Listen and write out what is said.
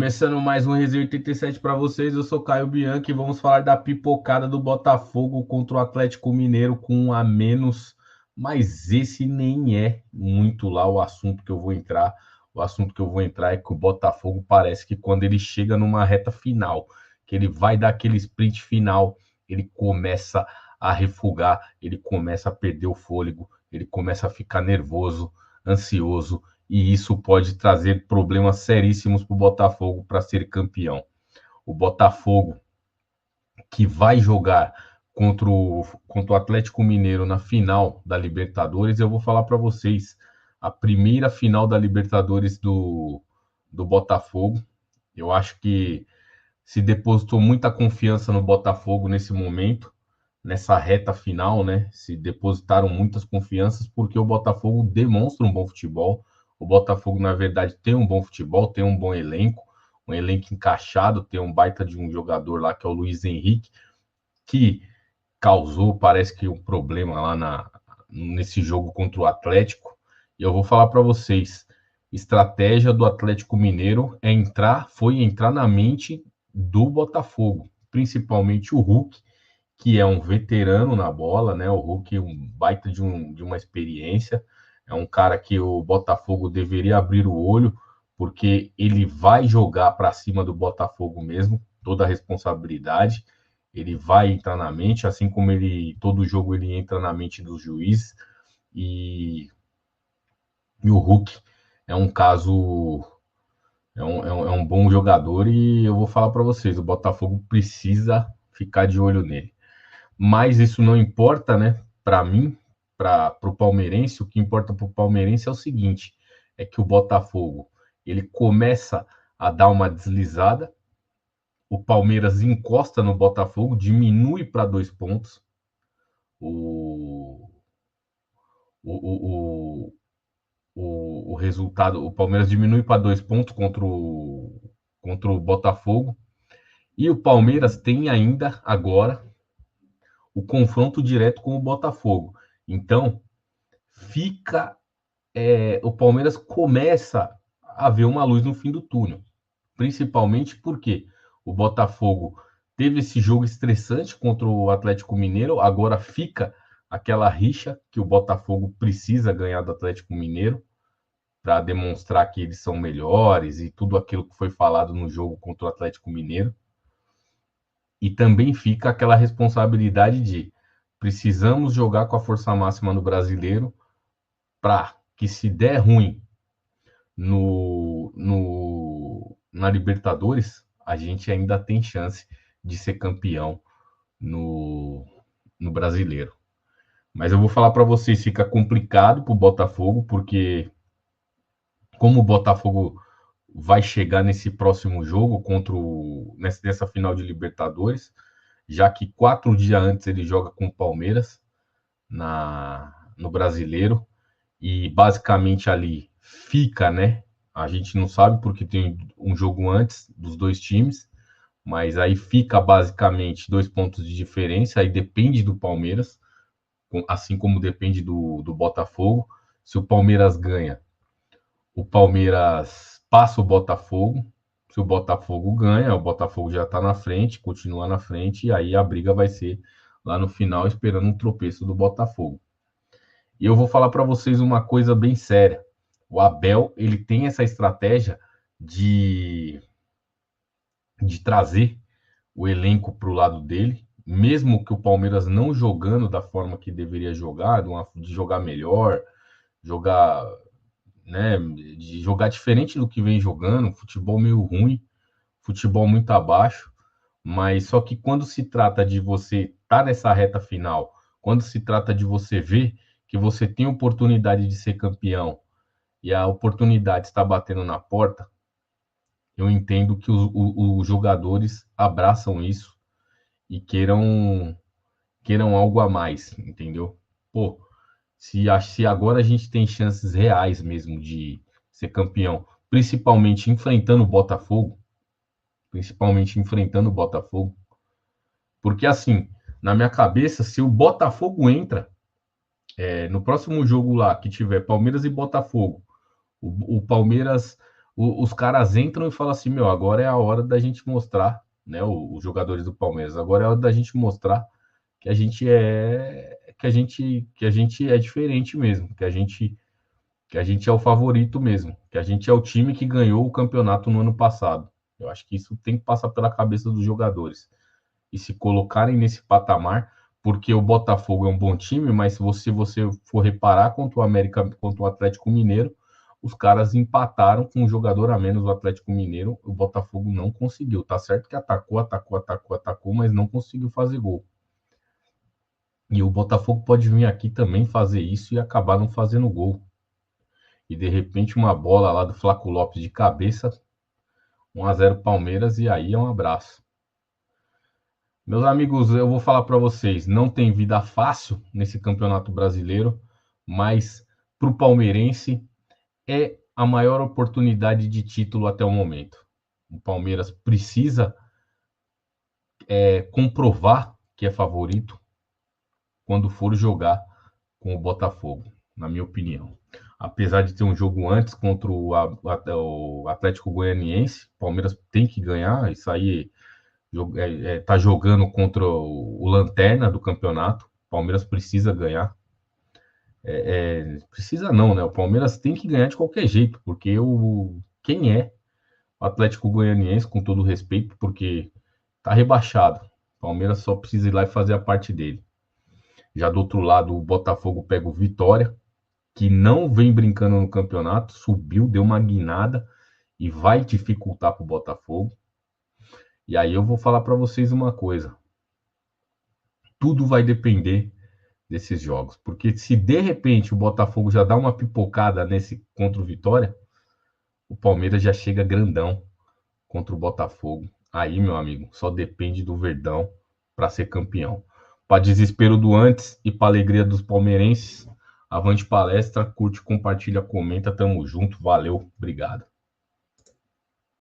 Começando mais um Resenha 87 para vocês, eu sou Caio Bianchi e vamos falar da pipocada do Botafogo contra o Atlético Mineiro com um a menos, mas esse nem é muito lá o assunto que eu vou entrar. O assunto que eu vou entrar é que o Botafogo parece que quando ele chega numa reta final, que ele vai dar aquele sprint final, ele começa a refugar, ele começa a perder o fôlego, ele começa a ficar nervoso, ansioso, e isso pode trazer problemas seríssimos para o Botafogo para ser campeão. O Botafogo que vai jogar contra o Atlético Mineiro na final da Libertadores, eu vou falar para vocês, a primeira final da Libertadores do Botafogo, eu acho que se depositou muita confiança no Botafogo nesse momento, nessa reta final, né? Se depositaram muitas confianças porque o Botafogo demonstra um bom futebol. O Botafogo, na verdade, tem um bom futebol, tem um bom elenco, um elenco encaixado, tem um baita de um jogador lá que é o Luiz Henrique, que causou, parece que um problema lá nesse jogo contra o Atlético. E eu vou falar para vocês, estratégia do Atlético Mineiro foi entrar na mente do Botafogo, principalmente o Hulk, que é um veterano na bola, né? O Hulk, um baita de uma experiência, é um cara que o Botafogo deveria abrir o olho, porque ele vai jogar para cima do Botafogo mesmo, toda a responsabilidade, ele vai entrar na mente, assim como ele todo jogo ele entra na mente dos juízes, e, e o Hulk é um caso, é um bom jogador, e eu vou falar para vocês, o Botafogo precisa ficar de olho nele. Mas isso não importa, né? Para mim, para o palmeirense, o que importa para o palmeirense é o seguinte: é que o Botafogo ele começa a dar uma deslizada, o Palmeiras encosta no Botafogo, diminui para 2 pontos, o, o, o, o resultado, o Palmeiras diminui para 2 pontos contra o Botafogo, e o Palmeiras tem ainda agora o confronto direto com o Botafogo. Então, fica o Palmeiras começa a ver uma luz no fim do túnel, principalmente porque o Botafogo teve esse jogo estressante contra o Atlético Mineiro, agora fica aquela rixa que o Botafogo precisa ganhar do Atlético Mineiro para demonstrar que eles são melhores e tudo aquilo que foi falado no jogo contra o Atlético Mineiro. E também fica aquela responsabilidade de precisamos jogar com a força máxima no Brasileiro para que se der ruim na Libertadores, a gente ainda tem chance de ser campeão no, no Brasileiro. Mas eu vou falar para vocês, fica complicado para o Botafogo, porque como o Botafogo vai chegar nesse próximo jogo nessa final de Libertadores, já que 4 dias antes ele joga com o Palmeiras no Brasileiro, e basicamente ali fica, né? A gente não sabe porque tem um jogo antes dos dois times, mas aí fica basicamente 2 pontos de diferença, aí depende do Palmeiras, assim como depende do Botafogo. Se o Palmeiras ganha, o Palmeiras passa o Botafogo. Se o Botafogo ganha, o Botafogo já está na frente, continua na frente, e aí a briga vai ser lá no final, esperando um tropeço do Botafogo. E eu vou falar para vocês uma coisa bem séria. O Abel, ele tem essa estratégia de, de trazer o elenco para o lado dele, mesmo que o Palmeiras não jogando da forma que deveria jogar, de jogar melhor, jogar, né, de jogar diferente do que vem jogando, futebol meio ruim, futebol muito abaixo, mas só que quando se trata de você estar nessa reta final, quando se trata de você ver que você tem oportunidade de ser campeão e a oportunidade está batendo na porta, eu entendo que os jogadores abraçam isso e queiram algo a mais, entendeu? Pô, se agora a gente tem chances reais mesmo de ser campeão, principalmente enfrentando o Botafogo, porque assim, na minha cabeça, se o Botafogo entra no próximo jogo lá que tiver Palmeiras e Botafogo, o Palmeiras os caras entram e falam assim, meu, agora é a hora da gente mostrar, né, os jogadores do Palmeiras, agora é a hora da gente mostrar que a gente é diferente mesmo, que a gente é o favorito mesmo, que a gente é o time que ganhou o campeonato no ano passado. Eu acho que isso tem que passar pela cabeça dos jogadores e se colocarem nesse patamar, porque o Botafogo é um bom time, mas se você for reparar contra o América, contra o Atlético Mineiro, os caras empataram com um jogador a menos. O Atlético Mineiro, o Botafogo não conseguiu. Tá certo que atacou, mas não conseguiu fazer gol. E o Botafogo pode vir aqui também fazer isso e acabar não fazendo gol. E de repente uma bola lá do Flaco Lopes de cabeça, 1-0 Palmeiras, e aí é um abraço. Meus amigos, eu vou falar para vocês, não tem vida fácil nesse Campeonato Brasileiro, mas para o palmeirense é a maior oportunidade de título até o momento. O Palmeiras precisa comprovar que é favorito quando for jogar com o Botafogo, na minha opinião. Apesar de ter um jogo antes contra o Atlético Goianiense, o Palmeiras tem que ganhar, isso aí tá jogando contra o Lanterna do campeonato. O Palmeiras precisa ganhar. Precisa não, né? O Palmeiras tem que ganhar de qualquer jeito, porque quem é o Atlético Goianiense, com todo respeito, porque tá rebaixado. O Palmeiras só precisa ir lá e fazer a parte dele. Já do outro lado, o Botafogo pega o Vitória, que não vem brincando no campeonato, subiu, deu uma guinada e vai dificultar para o Botafogo. E aí eu vou falar para vocês uma coisa. Tudo vai depender desses jogos, porque se de repente o Botafogo já dá uma pipocada nesse contra o Vitória, o Palmeiras já chega grandão contra o Botafogo. Aí, meu amigo, só depende do Verdão para ser campeão. Para desespero do antes e para alegria dos palmeirenses, avante palestra, curte, compartilha, comenta, tamo junto, valeu, obrigado.